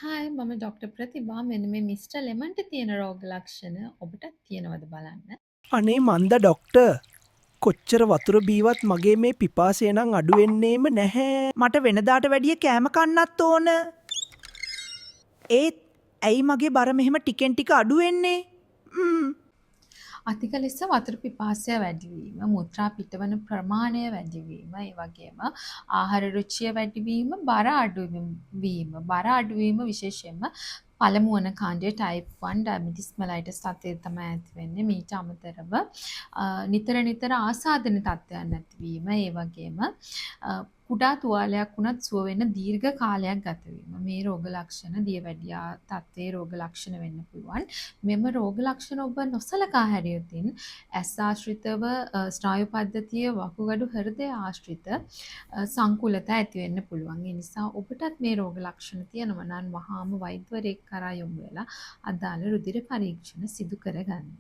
Hi මම doctor ප්‍රතිභා මෙන්න මේ මිස්ටර් ලෙමන්ට තියෙන රෝග ලක්ෂණ ඔබටත් තියෙනවද බලන්න. අනේ මන්ද ඩොක්ටර් කොච්චර වතුර බීවත් මගේ මේ පිපාසය නම් අඩුවෙන්නේම නැහැ. මට වෙනදාට වැඩිය කෑම කන්නත් ඕන. ඒත් ඇයි මගේ බර මෙහෙම ටිකෙන් ටික අඩු වෙන්නේ? අධික ලෙස වතුර පිපාසය වැඩිවීම, මුත්‍රා පිටවන ප්‍රමාණය වැඩිවීම, ඒ වගේම ආහාර රුචිය වැඩිවීම, බර අඩුවීම විශේෂයෙන්ම පළමු වන කාණ්ඩයේ type 1 diabetes mellitus තත්ත්වය තමයි ඇති වෙන්නේ. මීට අමතරව නිතර නිතර ආසාදන තත්ත්වයන් නැතිවීම, ඒ වගේම කුඩා තුවාලයක් වුණත් සුව වෙන දීර්ඝ කාලයක් ගත වීම. මේ රෝග ලක්ෂණ දියවැඩියා තත්ත්වයේ රෝග ලක්ෂණ වෙන්න පුළුවන්. මෙම රෝග ලක්ෂණ ඔබ නොසලකා හැරියොතින් ඇස් ආශ්‍රිතව ස්නායු පද්ධතිය වකුගඩු හෘදය ආශ්‍රිත සංකූලතා ඇති වෙන්න පුළුවන්. ඒ නිසා ඔබටත් මේ රෝග ලක්ෂණ තියෙනවා නම් වහාම වෛද්‍යවරයෙක් කරා යොමු වෙලා අදාළ රුධිර පරීක්ෂණ සිදු කරගන්න.